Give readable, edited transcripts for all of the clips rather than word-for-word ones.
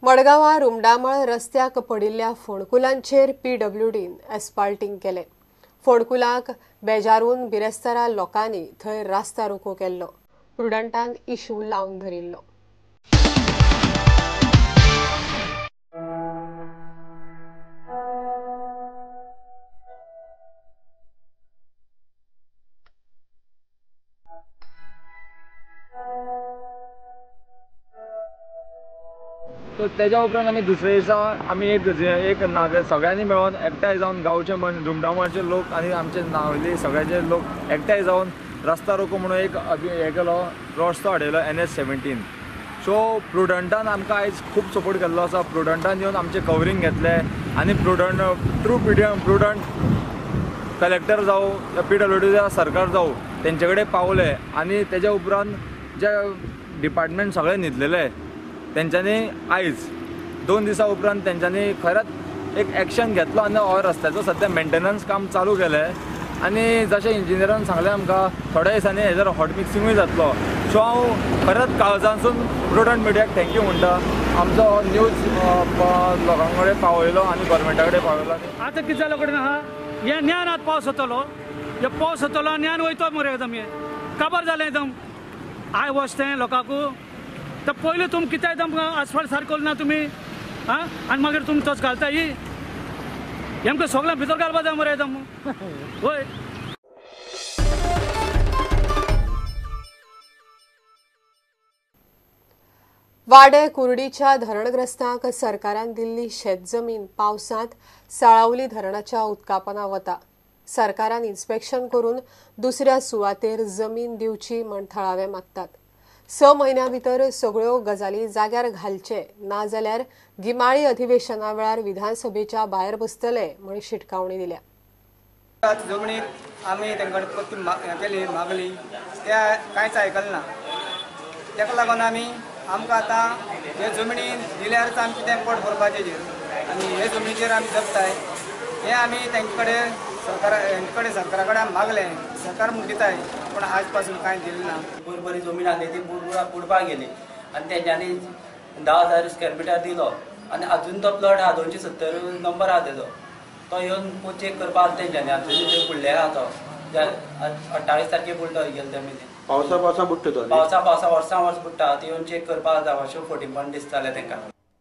मडगांवां रुमडामळ रस्त्याक पडिल्ल्या फोंडकुलांचेर पीडब्ल्यूडीन एस्फाल्टिंग केले। फोंडकुलांक बेजारून बिरेस्तारा लोकांनी थंय रास्ता रोको केल्लो। प्रुडंटान इशू लावन धरिल्लो। तो त्याच्या उपरांत आमी दुसरे दिसा आमी एक सगळ्यांनी मेळून एकठांय जावन गांवचे रुमडामळचे लोक आनी आमचे नावली सगळ्याचे लोक एकठांय जावन रस्ता रोको म्हणून एक हे केलो, रस्तो हाडयलो NH-17। सो प्रुडंटान आमकां आयज खूब सपोर्ट केल्लो आसा। प्रुडंटान येवन आमचे कवरींग घेतले आनी प्रुडंट कलेक्टर जावं PWD सरकार जावं तेंचे कडेन पावले आनी तेच्या उपरांत जे डिपार्टमेंट सगळे न्हिदलेले तेंच्यांनी आयज 2 दिसा उपरांत तेंच्यांनी खरेंच एक एक्शन घेतलो आनी हो रस्त्याचो सद्या मेंटेनन्स काम चालू केलें। आनी जशें इंजिनियरान सांगलें आमकां थोड्या दिसांनी हेजर हॉट मिक्सिंगूय जातलो। सो हांव खरेंच काळजांसून प्रुडंट मिडियाक थँक्यू म्हणटा। आमचो न्यूज लोकां कडेन पावयलो आनी गव्हर्मेंटा कडेन पावयलो। आतां कितें जालें कडेन आहा हे ज्ञान आतां पावस येतलो, हे पावस येतलो ज्ञान वयतो मरे एकदम हे काबार जालें एकदम आय वचतें लोकांकू। तर पयलीं तुमी कितें एकदम आसफाल्ट सारको ना तुमी आनी मागीर तुमी तोच घालता ही हेमकां सगळ्यांक भितर घालपा जाय मरे एकदम वय। वाडे कुर्डीच्या धरणग्रस्तांक सरकारान दिल्ली शेतजमीन पावसांत साळावली धरणाच्या उदकापना वता। सरकारान इन्स्पेक्शन करून दुसऱ्या सुवातेर जमीन दिवची म्हण थळावे मागतात। 6 म्हयन्यां भितर सगळ्यो गजाली जाग्यार घालचे ना जाल्यार गिमाळी अधिवेशना वेळार विधानसभेच्या भायर बसतले म्हण शिटकावणी दिल्या। जमनीत आमी तांकां केली मागली त्या कांयच आयकलें ना। ताका लागून आमकां आतां हे जमनीन दिल्यारच आमी कितें पोट भरपाचेर आनी हे जमनीचेर आमी जगताय हे आमी तांचे कडेन सरकारा कडेन मागलें। सरकार म्हूण दिताय पूण आज पासून कांय दिलें ना। बरी जमीन आसली ती बुडपाक गेली आनी तेंच्यांनी 10,000 स्क्वेअर मिटर दिलो आनी अजून तो प्लॉट आहा 270 नंबर आहा तेजो तो येवन चेक करपाक तेंच्यांनी अजून ते बुडले आहा तो 28 तारखेक बुडलो गेलो जमीन। पावसा बुडटा तो पावसा वर्स बुडटा ती येवन चेक करपाक जाय अशें 14 पॉयंट दिसताले तांकां।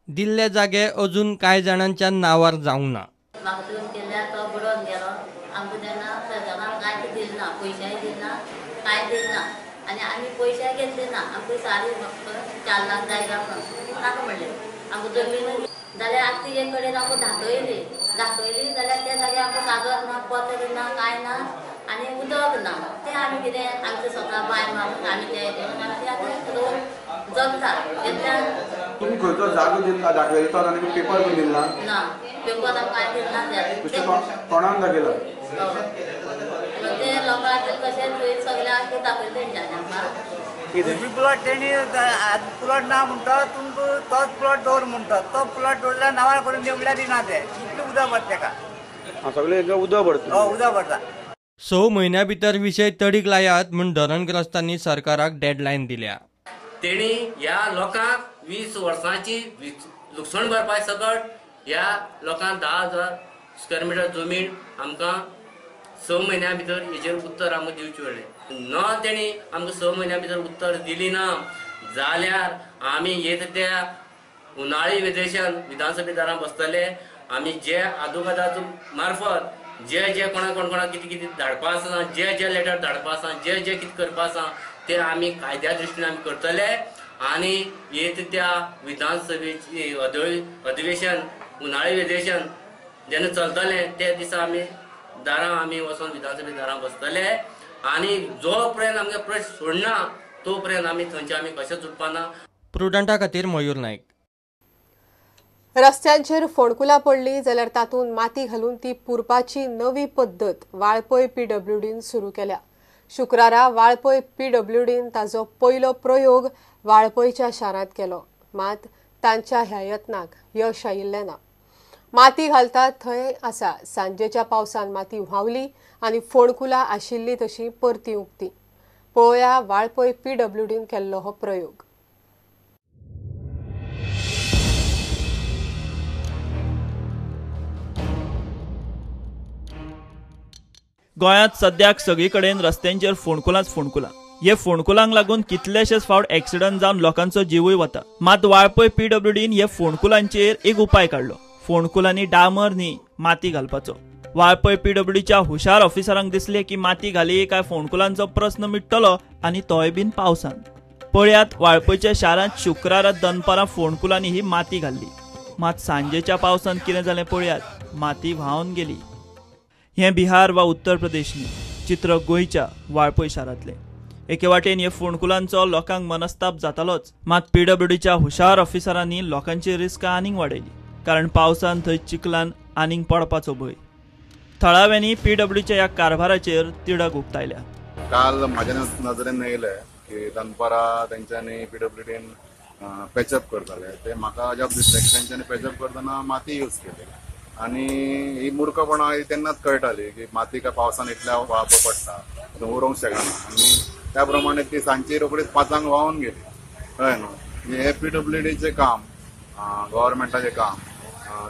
दिल्ले जागे अजून कांय जाणांच्या नांवार जावंक ना। म्हाका केल्यार तो बुडोन गेलो आमकां तेन्ना सरकारान कांय दिलें ना, पयशेय दिले ना, कांय दिलें ना आनी आमी पयशे घेतले ना। आमकां सारी 4 लाख जाय काय नाका म्हणलें आमकां जमीन जाल्यार आतां तिजे कडेन आमकां दाखयली जाल्यार त्या जाग्यार आमकां कागद ना, पत्र ना, कांय ना आनी उदक ना। तें आमी कितें आमचें स्वता बाय मागून आमी तें जगता तुमी खंयचो जागो दिला दाखयलो आनी पेपर बी दिला ना पेपर कांय दिले ना। कोणाक दाखयलो ते लोकांचे कशें थंय सगळ्यांक दाखयलें तेंच्यांनी आमकां। प्लॉट तेणी प्लॉट ना म्हणटा तुमकां तोच प्लॉट दवर म्हणटा तो प्लॉट दवरल्यार नांवार करून देवल्यार दिना ते इतलें उदक भरता ताका सगळे उदक भरता उदक भरता। 6 म्हयन्यां भितर विशय तडीक लायात म्हूण धरणग्रस्तांनी सरकाराक डेडलायन दिल्या। तेणी ह्या लोकांक 20 वर्सांची लुकसाण भरपाय सकट ह्या लोकांक 10,000 स्क्वेअर मिटर जमीन आमकां 6 म्हयन्यां भितर हेजेर उत्तर आमकां दिवचें पडलें। न तेणी आमकां 6 म्हयन्यां भितर उत्तर दिली ना जाल्यार आमी येता त्या उनाळी अधिवेशन विधानसभे दारां बसतले। आमी जे आदोगादाचो मार्फत जे कोणाक कितें धाडपा आसा जे लेटर धाडपा आसा जे कितें करपा आसा ते आमी कायद्या दृश्टीन आमी करतले आनी येता त्या विधानसभेची अधिवेशन उनाळी अधिवेशन जेन्ना चलतलें ते दिसा आमी वचून विधानसभे दारां बसतले आनी जो पर्यंत आमगे प्रश्न सोडना तो पर्यंत आमी थंयचे आमी कशेंच उठपाना। प्रुडंटा खातीर मयूर नायक। रस्त्यांचेर फोंडकुलां पडली जाल्यार तातूंत माती घालून ती पुरपाची नवी पद्दत वाळपय PWDन सुरू केल्या। शुक्रारा वाळपय PWDन ताजो पयलो प्रयोग वाळपयच्या शारांत केलो मात तांच्या ह्या यत्नाक यश आयिल्लें ना। माती घालतात थंय आसा सांजेच्या पावसान माती व्हांवली आनी फोंडकुलां आशिल्ली तशी परती उक्ती। पळोवया वाळपय PWDन केल्लो हो प्रयोग। गोंयांत सद्याक सगळी कडेन रस्त्यांचेर फोंडकुलांच फोंडकुलां. हे फोंडकुलांक लागून कितलेशेच फावट एक्सिडंट जावन लोकांचो जीवय वता. मात वाळपय PWDन हे फोंडकुलांचेर एक उपाय काडलो. फोंडकुलांनी डामर न्ही माती घालपाचो. वाळपय PWDच्या हुशार ऑफिसरांक दिसले की माती घाली काय फोंडकुलांचो प्रस्न मिटतलो आनी तोय बीन पावसान. पळयात वाळपयच्या शारांत शुक्रारा दनपारां फोंडकुलांनी ही माती घाल्ली. मात सांजेच्या पावसान कितें जालें पळयात. माती व्हांवन गेली. हे बिहार वा उत्तर प्रदेश न्ही, चित्र गोंयच्या वाळपय शारांतलें. एके वाटेन हे फोंडकुलांचो लोकांक मनस्ताप जातालोच, मात PWDच्या हुशार ऑफिसरांनी लोकांची रिस्क आनीक वाडयली. कारण पावसान थंय चिखलान आनीक पडपाचो भंय. थळाव्यांनी PWDच्या ह्या कारभाराचेर तिडक उक्तायल्या. काल म्हाज्या नजरेन येयलें की दनपारां तेंच्यांनी PWDन पॅचअप करताले. ते म्हाका अजाप दिसलें की तेंच्यांनी पॅचअप करतना माती यूज केली आनी ही मूर्खपणां तेन्नाच कळटाली की माती काय पावसान इतल्या वाळपय पडटा, उरोवंक शकना. आनी त्या प्रमाणे ती सांजची रोखडीच 5 व्हांवन गेली. कळ्ळें न्हू. हे PWDचें काम, गव्हर्मेंटाचें काम,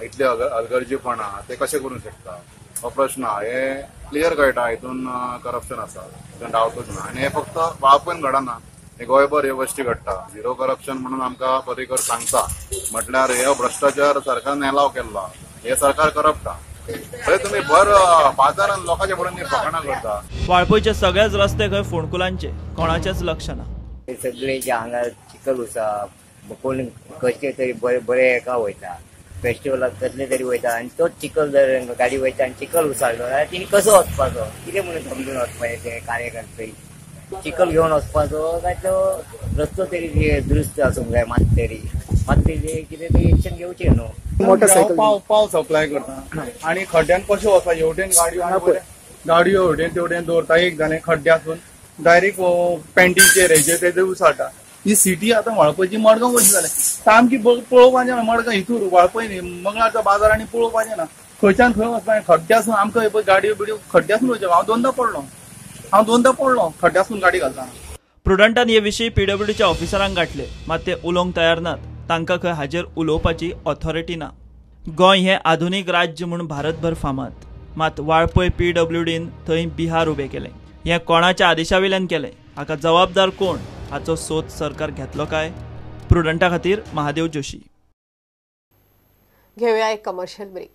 इतले हलगर्जीपणा ते कशें करूंक शकता हो प्रश्न. हे क्लियर कळटा हितून करप्शन आसा, हितून डावटूच ना. आनी हे फक्त वाळपयन घडना, हे गोंयभर ह्यो गोश्टी घडटा. झिरो करप्शन म्हणून आमकां पर्रीकर सांगता, म्हटल्यार हे भ्रष्टाचार सरकारान एलाव केल्लो. हे सरकार करप्ट आहा. तुम्ही भर बाजारान लोकांच्या फुड्यान फकाणां करता. वाळपयचे सगळेच रस्ते खंय फोंडकुलांचे, कोणाचेच लक्ष ना. सगळे जे हांगा चिखल उरता, कोण कशे तरी बरे एका वयता, फेस्टिवलाक कसले तरी वयता आनी तोच चिखल जर गाडी वयता आनी चिखल उसाळलो जाल्यार तिणी कसो वचपाचो, कितें म्हणून समजून वचपाचें ते कार्यकर्ते. चिखल घेवन वचपाचो काय तो रस्तो तरी दुरुस्त आसूंक जाय मात तरी कितें तरी एक्शन घेवचें न्हू. मोटरसायकल पाव सप्लाय करता आनी खड्ड्यान कशें वचपाचें. हेवटेन गाडयो हेवटेन तेवटेन दवरता. एक जाणें खड्ड्यासून डायरेक्ट पॅन्टीचेर हेचेर तेजे उसाळटा. ही सिटी आतां वाळपयची मडगांव कशी जालें सामकी पळोवपाचें ना. मडगांव हितूर वाळपय न्ही, मंगळारच्या बाजारांनी पळोवपाचें ना. खंयच्यान खंय वचपाचें. खड्ड्यासून आमकां गाडयो बिडयो खड्ड्यासून वयच्यो. हांव दोनदा पडलो खड्ड्यासून गाडी घालताना. प्रुडंटान हे विशीं PWDच्या ऑफिसरांक गाठले, मात ते उलोवंक तयार नात. तांकां खंय हाजेर उलोवपाची ऑथॉरिटी ना. गोंय हें आधुनीक राज्य म्हूण भारतभर फामाद, मात वाळपय PWDन थंय बिहार उबें केलें. हें कोणाच्या आदेशावेल्यान केलें, हाका जबाबदार कोण हाचो सोद सरकार घेतलो काय? प्रुडंटा खातीर महादेव जोशी. घेऊया एक कमर्शियल ब्रेक.